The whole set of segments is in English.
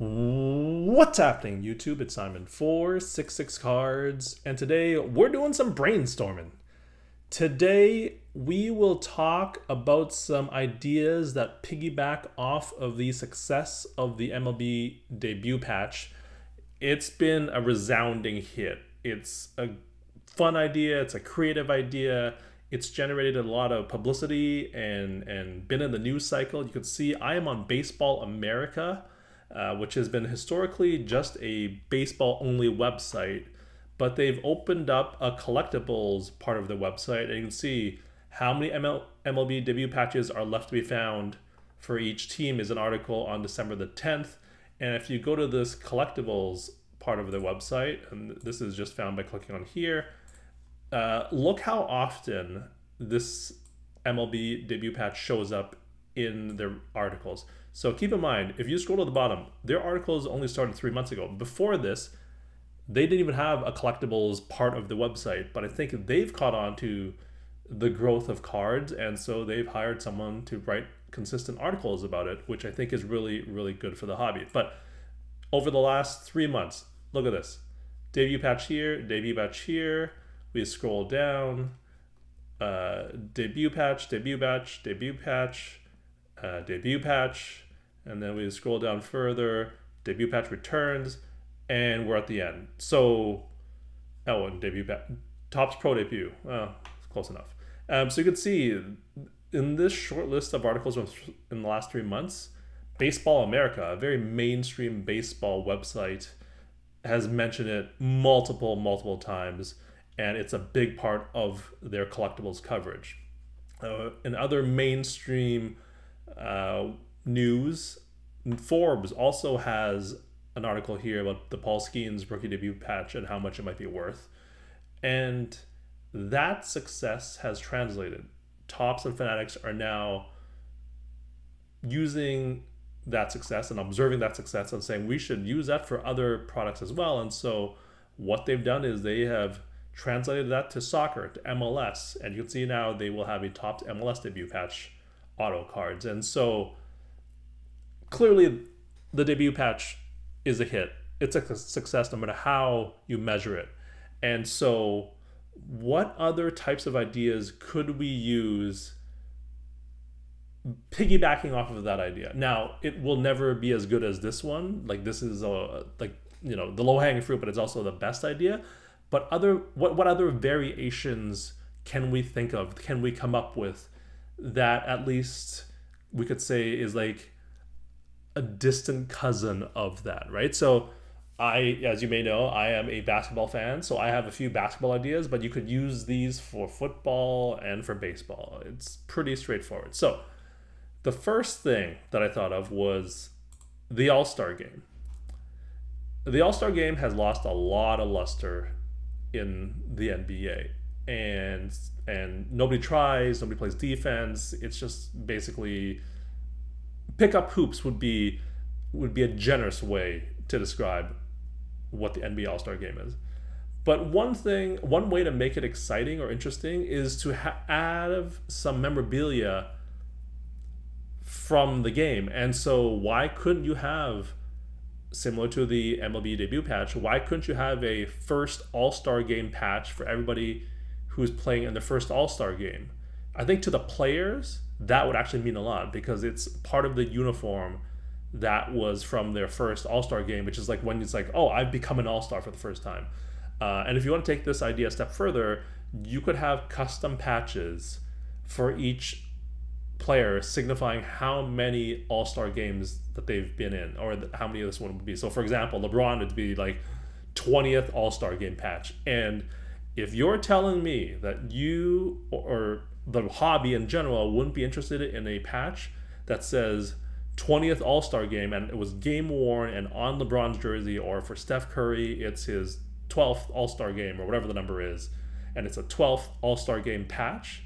What's happening, YouTube? It's Simon 466 Cards, and today we're doing some brainstorming. Today we will talk about some ideas that piggyback off of the success of the MLB debut patch. It's been a resounding hit. It's a fun idea, it's a creative idea. It's generated a lot of publicity and been in the news cycle. You can see I am on Baseball America, which has been historically just a baseball only website, but they've opened up a collectibles part of the website, and you can see how many MLB debut patches are left to be found for each team is an article on December the 10th. And if you go to this collectibles part of the website, and this is just found by clicking on here, look how often this MLB debut patch shows up in their articles. So keep in mind, if you scroll to the bottom, their articles only started 3 months ago. Before this, they didn't even have a collectibles part of the website, but I think they've caught on to the growth of cards, and so they've hired someone to write consistent articles about it, which I think is really, really good for the hobby. But over the last 3 months, look at this. Debut patch here, debut patch here. We scroll down, debut patch, debut patch, debut patch, debut patch, and then we scroll down further, debut patch returns, and we're at the end. So, and debut patch, Topps Pro debut, close enough. So you can see in this short list of articles in the last 3 months, Baseball America, a very mainstream baseball website, has mentioned it multiple times, and it's a big part of their collectibles coverage. In other mainstream news, Forbes also has an article here about the Paul Skeens rookie debut patch and how much it might be worth. And that success has translated. Topps and Fanatics are now using that success and observing that success and saying we should use that for other products as well. And so what they've done is they have translated that to soccer, to MLS, and you can see now they will have a Topps MLS debut patch auto cards. And so clearly the debut patch is a hit. It's a success no matter how you measure it. And so what other types of ideas could we use piggybacking off of that idea? Now, it will never be as good as this one. Like, this is the low-hanging fruit, but it's also the best idea. But what other variations can we think of? Can we come up with that at least we could say is like a distant cousin of that, right? So as you may know, I am a basketball fan, so I have a few basketball ideas, but you could use these for football and for baseball. It's pretty straightforward. So the first thing that I thought of was the All-Star game. The All-Star game has lost a lot of luster in the NBA, and nobody tries, nobody plays defense. It's just basically pick up hoops would be a generous way to describe what the NBA All-Star game is. But one way to make it exciting or interesting is to add some memorabilia from the game. And so why couldn't you have, similar to the MLB debut patch, why couldn't you have a first All-Star game patch for everybody who's playing in the first All-Star game? I think to the players, that would actually mean a lot because it's part of the uniform that was from their first All-Star game, which is like when it's like, oh, I've become an All-Star for the first time. And if you want to take this idea a step further, you could have custom patches for each player signifying how many All-Star games that they've been in, or how many this one would be. So for example, LeBron would be like 20th All-Star game patch. And if you're telling me that you or the hobby in general wouldn't be interested in a patch that says 20th All-Star game and it was game worn and on LeBron's jersey, or for Steph Curry it's his 12th All-Star game or whatever the number is, and it's a 12th All-Star game patch,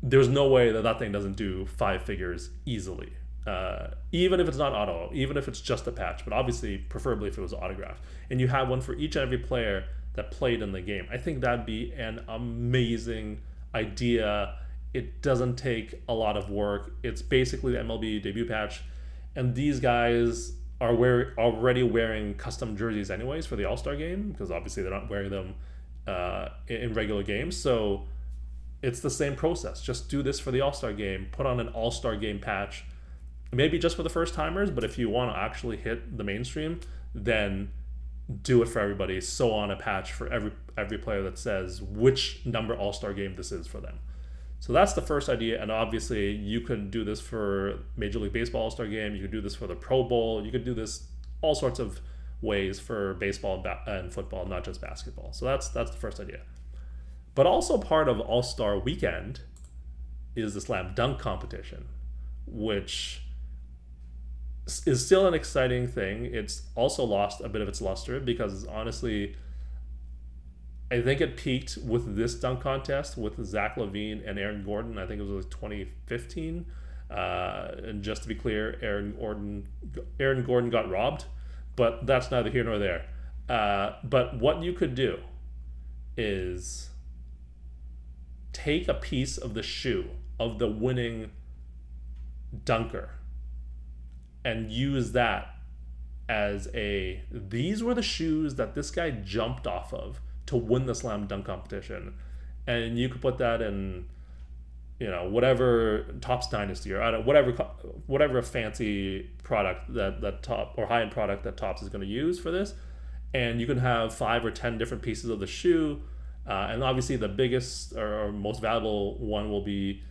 there's no way that thing doesn't do 5 figures easily. Even if it's not auto, even if it's just a patch, but obviously preferably if it was autographed, and you have one for each and every player that played in the game. I think that'd be an amazing idea. It doesn't take a lot of work. It's basically the MLB debut patch, and these guys already wearing custom jerseys anyways for the All-Star game, because obviously they're not wearing them in regular games. So it's the same process. Just do this for the All-Star game. Put on an All-Star game patch, maybe just for the first timers, but if you want to actually hit the mainstream, then do it for everybody. Sew on a patch for every player that says which number All-Star game this is for them. So that's the first idea, and obviously you could do this for Major League Baseball All-Star Game. You could do this for the Pro Bowl. You could do this all sorts of ways for baseball and football, not just basketball. So that's the first idea. But also part of All-Star Weekend is the slam dunk competition, which is still an exciting thing. It's also lost a bit of its luster because honestly, I think it peaked with this dunk contest with Zach LaVine and Aaron Gordon. I think it was like 2015. And just to be clear, Aaron Gordon got robbed, but that's neither here nor there. But what you could do is take a piece of the shoe of the winning dunker and use that as these were the shoes that this guy jumped off of to win the slam dunk competition. And you could put that in, whatever Topps Dynasty or whatever fancy product that top or high-end product that Topps is going to use for this. And you can have 5 or 10 different pieces of the shoe. And obviously the biggest or most valuable one will be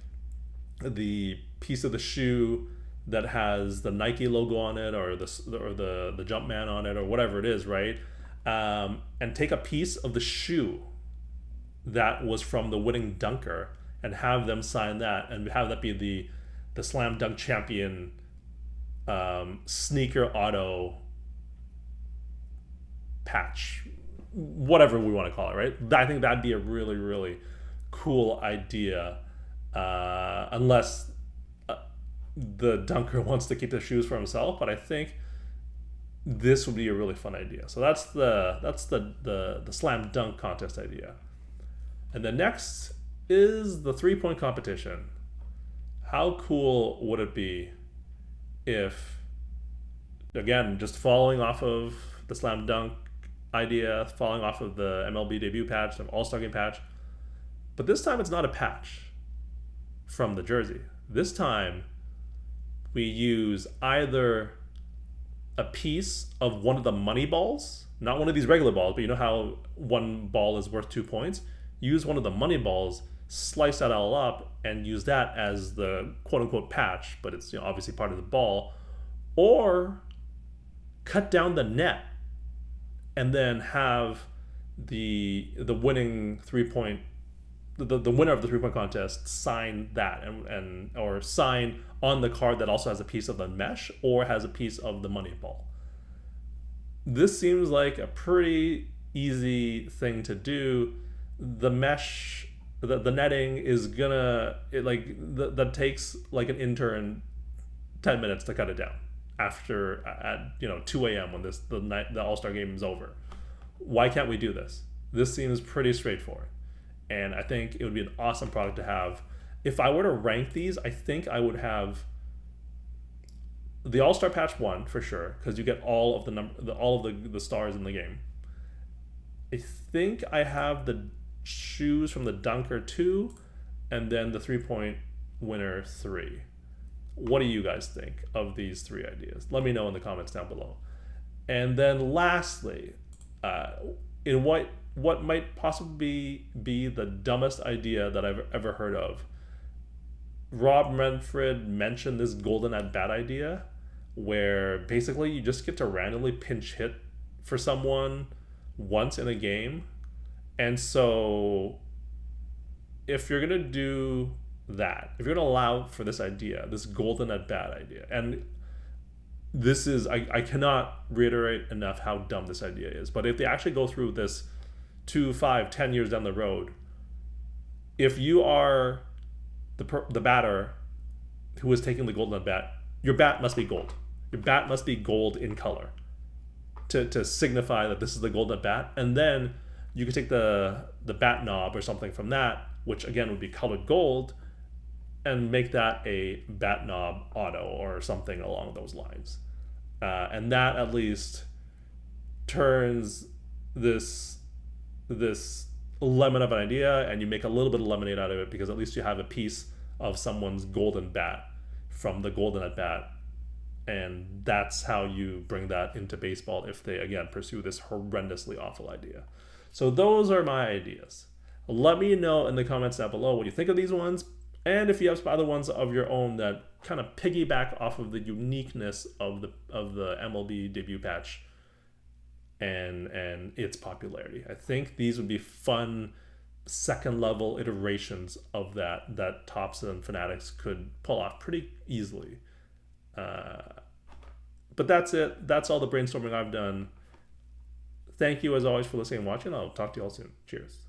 the piece of the shoe that has the Nike logo on it or the Jumpman on it or whatever it is, right? And take a piece of the shoe that was from the winning dunker and have them sign that and have that be the slam dunk champion sneaker auto patch, whatever we want to call it, right? I think that'd be a really, really cool idea, unless the dunker wants to keep the shoes for himself. But I think this would be a really fun idea. So that's the slam dunk contest idea. And the next is the 3-point competition. How cool would it be if, again, just following off of the slam dunk idea, following off of the MLB debut patch, the All-Star Game patch, but this time it's not a patch from the jersey. This time we use either a piece of one of the money balls, not one of these regular balls, but you know how one ball is worth 2 points? Use one of the money balls, slice that all up, and use that as the quote-unquote patch, but it's obviously part of the ball, or cut down the net and then have the winning 3-point, the winner of the 3-point contest sign that or sign on the card that also has a piece of the mesh or has a piece of the money ball. This seems like a pretty easy thing to do. The mesh, the netting is that takes like an intern 10 minutes to cut it down after at 2 a.m. when the All-Star game is over. Why can't we do this? This seems pretty straightforward. And I think it would be an awesome product to have. If I were to rank these, I think I would have the All-Star Patch 1 for sure, because you get all of the stars in the game. I think I have the shoes from the Dunker 2, and then the 3-point winner 3. What do you guys think of these 3 ideas? Let me know in the comments down below. And then lastly, in what might possibly be the dumbest idea that I've ever heard of, Rob Manfred mentioned this golden at bat idea, where basically you just get to randomly pinch hit for someone once in a game. And so if you're gonna do that, if you're gonna allow for this idea, this golden at bat idea, and this is, I cannot reiterate enough how dumb this idea is, but if they actually go through this 2, 5, 10 years down the road, if you are the batter who is taking the golden at bat, your bat must be gold. Your bat must be gold in color to signify that this is the golden at bat. And then you could take the bat knob or something from that, which again would be colored gold, and make that a bat knob auto or something along those lines. And that at least turns this lemon of an idea, and you make a little bit of lemonade out of it, because at least you have a piece of someone's golden bat from the golden at bat. And that's how you bring that into baseball if they, again, pursue this horrendously awful idea. So those are my ideas. Let me know in the comments down below what you think of these ones, and if you have some other ones of your own that kind of piggyback off of the uniqueness of the MLB debut patch and its popularity. I think these would be fun second level iterations of that Topps and Fanatics could pull off pretty easily. But that's it. That's all the brainstorming I've done. Thank you as always for listening and watching. I'll talk to you all soon. Cheers.